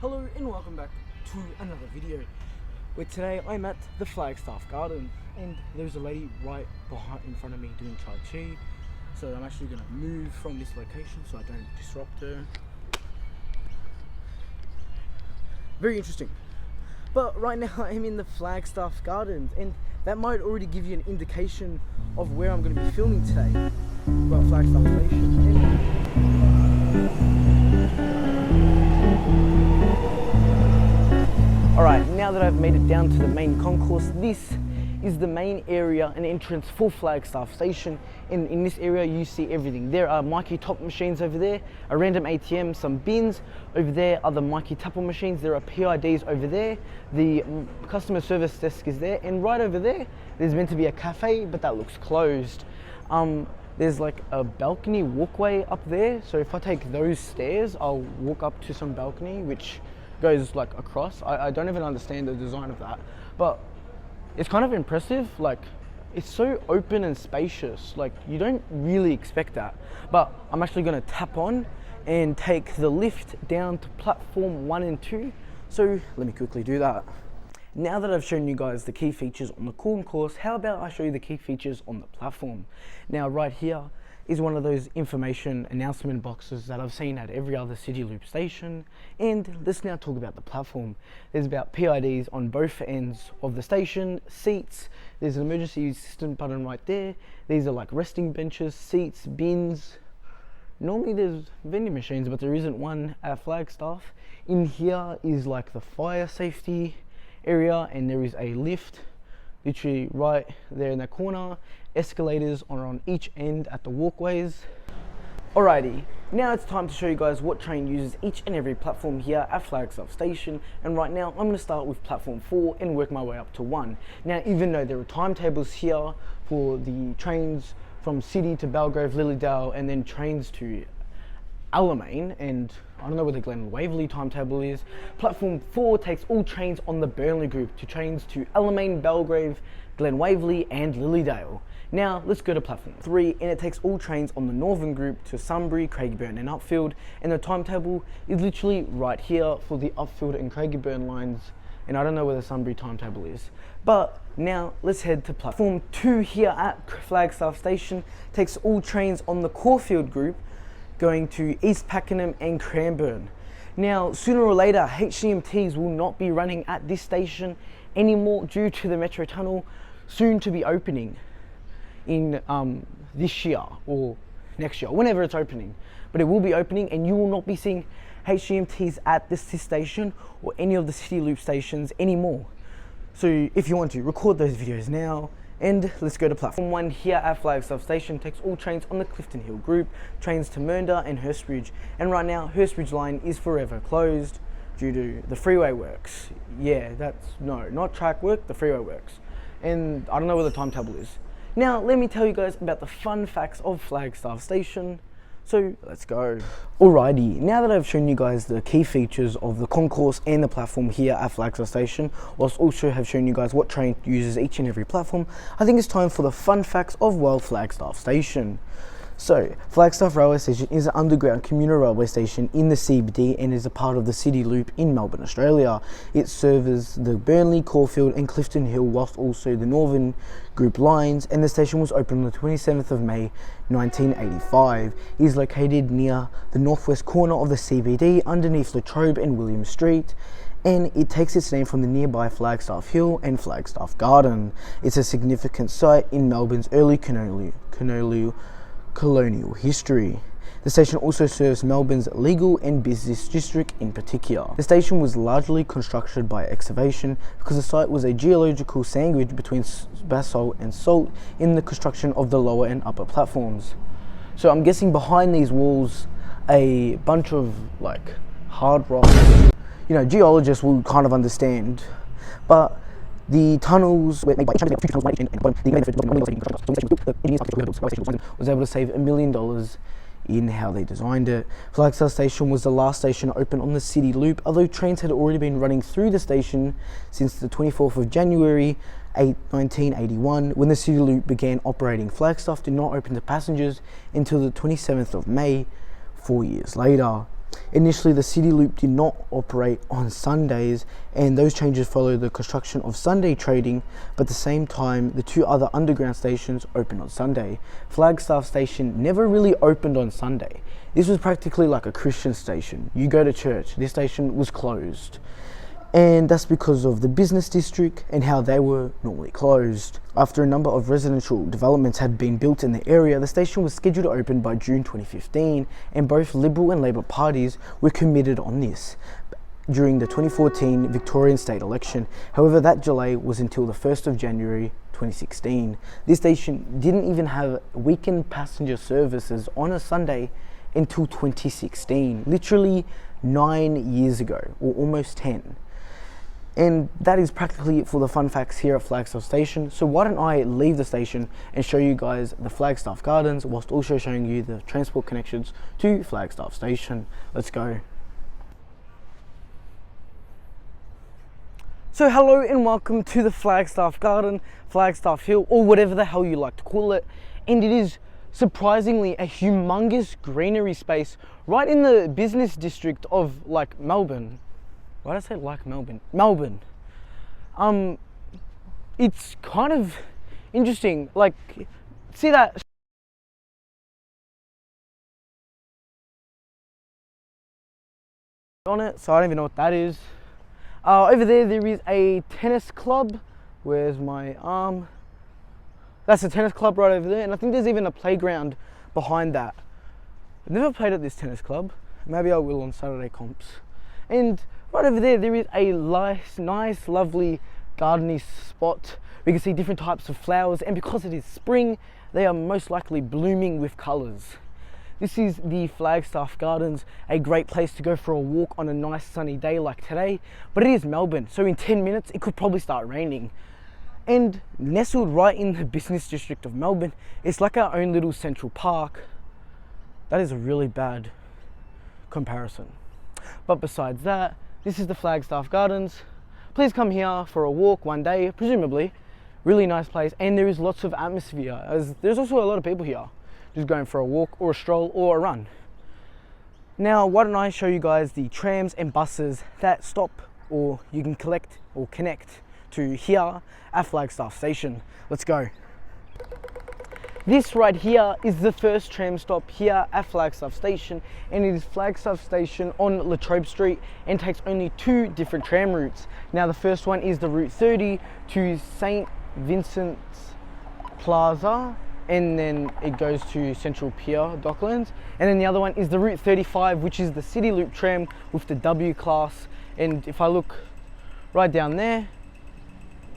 Hello and welcome back to another video where today I'm at the Flagstaff Garden and there's a lady right behind in front of me doing Tai Chi, so I'm actually going to move from this location so I don't disrupt her. Very interesting. But right now I'm in the Flagstaff Gardens and that might already give you an indication of where I'm going to be filming today. Well, Flagstaff Station. Alright, now that I've made it down to the main concourse, this is the main area and entrance for Flagstaff Station. In this area you see everything. There are Mikey Top machines over there, a random ATM, some bins. Over there are the Mikey Tapple machines, there are PIDs over there, the customer service desk is there, and right over there, there's meant to be a cafe, but that looks closed. There's like a balcony walkway up there, so if I take those stairs, I'll walk up to some balcony, which goes like across. I don't even understand the design of that, but it's kind of impressive. Like, it's so open and spacious, like you don't really expect that. But I'm actually going to tap on and take the lift down to platform 1 and 2, so let me quickly do that. Now that I've shown you guys the key features on the concourse, how about I show you the key features on the platform? Now right here is one of those information announcement boxes that I've seen at every other City Loop station. And let's now talk about the platform. There's about PIDs on both ends of the station, seats, there's an emergency assistant button right there. These are like resting benches, seats, bins. Normally there's vending machines, but there isn't one at Flagstaff. In here is like the fire safety area, and there is a lift literally right there in that corner. Escalators are on each end at the walkways. Alrighty, now it's time to show you guys what train uses each and every platform here at Flagstaff Station, and right now I'm going to start with platform 4 and work my way up to 1. Now, even though there are timetables here for the trains from City to Belgrave, Lilydale, and then trains to Alamein, and I don't know what the Glen Waverley timetable is, platform 4 takes all trains on the Burnley group to trains to Alamein, Belgrave, Glen Waverley and Lilydale. Now let's go to platform 3, and it takes all trains on the Northern group to Sunbury, Craigieburn and Upfield, and the timetable is literally right here for the Upfield and Craigieburn lines, and I don't know where the Sunbury timetable is. But now let's head to platform 2 here at Flagstaff Station. Takes all trains on the Caulfield group going to East Pakenham and Cranbourne. Now, sooner or later, HCMTs will not be running at this station anymore due to the Metro Tunnel soon to be opening in this year or next year, whenever it's opening. But it will be opening, and you will not be seeing HCMTs at this station or any of the City Loop stations anymore. So if you want to, record those videos now. And let's go to platform 1 here at Flagstaff Station. Takes all trains on the Clifton Hill group, trains to Mernda and Hurstbridge. And right now, Hurstbridge line is forever closed due to the freeway works. Yeah, no, not track work, the freeway works. And I don't know what the timetable is. Now, let me tell you guys about the fun facts of Flagstaff Station. So let's go. Alrighty, now that I've shown you guys the key features of the concourse and the platform here at Flagstaff Station, whilst also have shown you guys what train uses each and every platform, I think it's time for the fun facts of Flagstaff Station. So, Flagstaff Railway Station is an underground commuter railway station in the CBD and is a part of the City Loop in Melbourne, Australia. It serves the Burnley, Caulfield and Clifton Hill, whilst also the Northern Group lines, and the station was opened on the 27th of May 1985. It is located near the northwest corner of the CBD underneath Latrobe and William Street, and it takes its name from the nearby Flagstaff Hill and Flagstaff Garden. It's a significant site in Melbourne's early colonial history. The station also serves Melbourne's legal and business district in particular. The station was largely constructed by excavation because the site was a geological sandwich between basalt and salt in the construction of the lower and upper platforms. So I'm guessing behind these walls a bunch of like hard rock, you know, geologists will kind of understand, but the tunnels were made by was able to save $1 million in how they designed it. Flagstaff Station was the last station to open on the City Loop, although trains had already been running through the station since the 24th of January 1981, when the City Loop began operating. Flagstaff did not open to passengers until the 27th of May, 4 years later. Initially, the City Loop did not operate on Sundays, and those changes followed the construction of Sunday trading, but at the same time, the two other underground stations opened on Sunday. Flagstaff Station never really opened on Sunday. This was practically like a Christian station. You go to church, this station was closed. And that's because of the business district and how they were normally closed. After a number of residential developments had been built in the area, the station was scheduled to open by June 2015, and both Liberal and Labor parties were committed on this during the 2014 Victorian state election. However, that delay was until the 1st of January 2016. This station didn't even have weekend passenger services on a Sunday until 2016, literally 9 years ago, or almost 10. And that is practically it for the fun facts here at Flagstaff Station. So why don't I leave the station and show you guys the Flagstaff Gardens, whilst also showing you the transport connections to Flagstaff Station. Let's go. So hello and welcome to the Flagstaff Garden, Flagstaff Hill, or whatever the hell you like to call it. And it is surprisingly a humongous greenery space right in the business district of like Melbourne. Why did I say like Melbourne? Melbourne. It's kind of interesting. Like, see that on it? So I don't even know what that is. Over there is a tennis club. Where's my arm? That's a tennis club right over there, and I think there's even a playground behind that. I've never played at this tennis club. Maybe I will on Saturday comps. And right over there is a nice, lovely gardeny spot. We can see different types of flowers, and because it is spring, they are most likely blooming with colours. This is the Flagstaff Gardens, a great place to go for a walk on a nice sunny day like today, but it is Melbourne, so in 10 minutes it could probably start raining. And nestled right in the business district of Melbourne, it's like our own little central park. That is a really bad comparison. But besides that, this is the Flagstaff Gardens. Please come here for a walk one day, presumably. Really nice place, and there is lots of atmosphere, as there's also a lot of people here just going for a walk or a stroll or a run. Now, why don't I show you guys the trams and buses that stop, or you can collect or connect to here at Flagstaff Station. Let's go. This right here is the first tram stop here at Flagstaff Station, and it is Flagstaff Station on Latrobe Street and takes only two different tram routes. Now the first one is the Route 30 to St. Vincent's Plaza, and then it goes to Central Pier Docklands, and then the other one is the Route 35, which is the City Loop tram with the W class. And if I look right down there,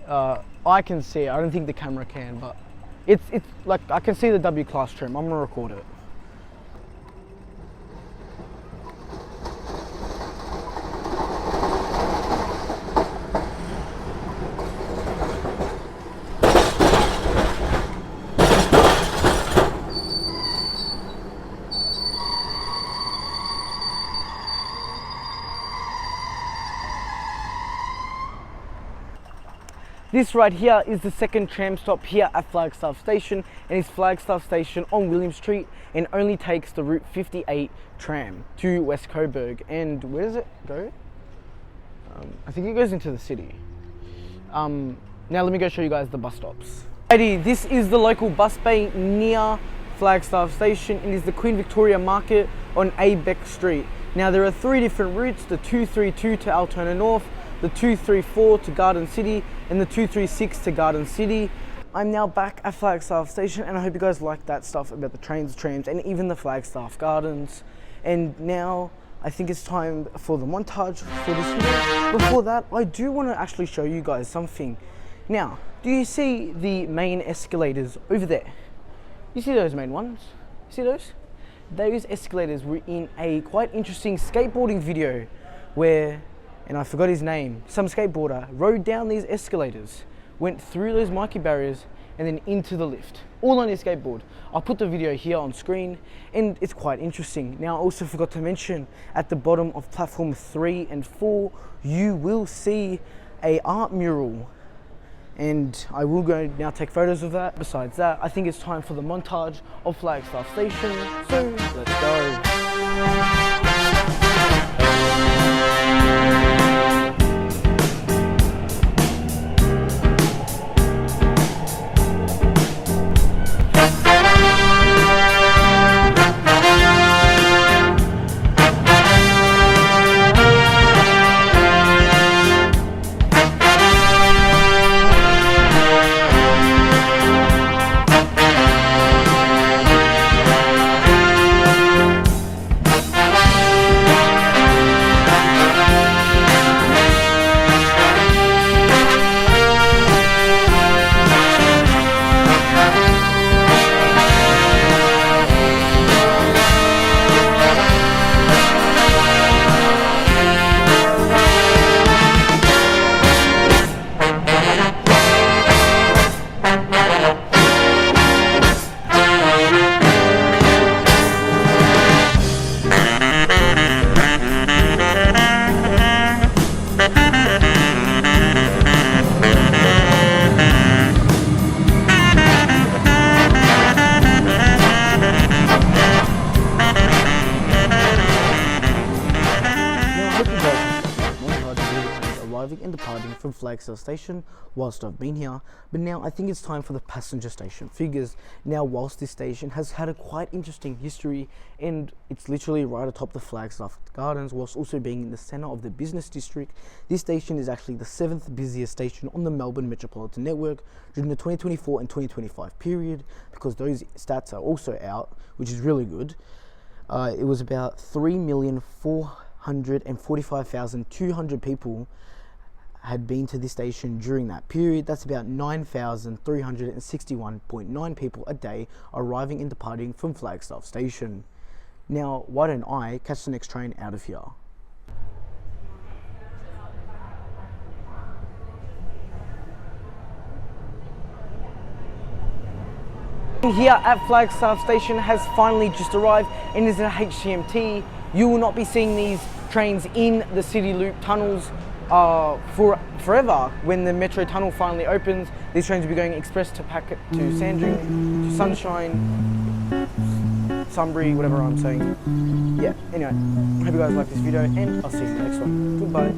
I can see it. I don't think the camera can, but it's like I can see the W class tram. I'm gonna record it. This right here is the second tram stop here at Flagstaff Station, and it's Flagstaff Station on William Street, and only takes the Route 58 tram to West Coburg. And where does it go? I think it goes into the city. Now let me go show you guys the bus stops. Alrighty, this is the local bus bay near Flagstaff Station. It is the Queen Victoria Market on Abeck Street. Now there are three different routes: the 232 to Altona North, the 234 to Garden City, and the 236 to Garden City. I'm now back at Flagstaff Station, and I hope you guys like that stuff about the trains, trams, and even the Flagstaff Gardens. And now I think it's time for the montage for this video. Before that, I do want to actually show you guys something. Now, do you see the main escalators over there? You see those main ones? See those? Those escalators were in a quite interesting skateboarding video where, and I forgot his name, some skateboarder rode down these escalators, went through those Mikey barriers, and then into the lift, all on his skateboard. I'll put the video here on screen, and it's quite interesting. Now, I also forgot to mention, at the bottom of platform 3 and 4, you will see a art mural, and I will go now take photos of that. Besides that, I think it's time for the montage of Flagstaff Station, so let's go. Flagstaff Station whilst I've been here, but now I think it's time for the passenger station. Figures now, whilst this station has had a quite interesting history and it's literally right atop the Flagstaff Gardens whilst also being in the centre of the business district, this station is actually the 7th busiest station on the Melbourne metropolitan network during the 2024 and 2025 period, because those stats are also out, which is really good. It was about 3,445,200 people had been to this station during that period. That's about 9,361.9 people a day arriving and departing from Flagstaff Station. Now, why don't I catch the next train out of here? Here at Flagstaff Station has finally just arrived and is an HCMT. You will not be seeing these trains in the City Loop tunnels for forever. When the Metro Tunnel finally opens, these trains will be going express to Packet, to Sandring, to Sunshine, Sunbury, whatever I'm saying. Yeah, anyway, I hope you guys like this video and I'll see you in the next one. Goodbye.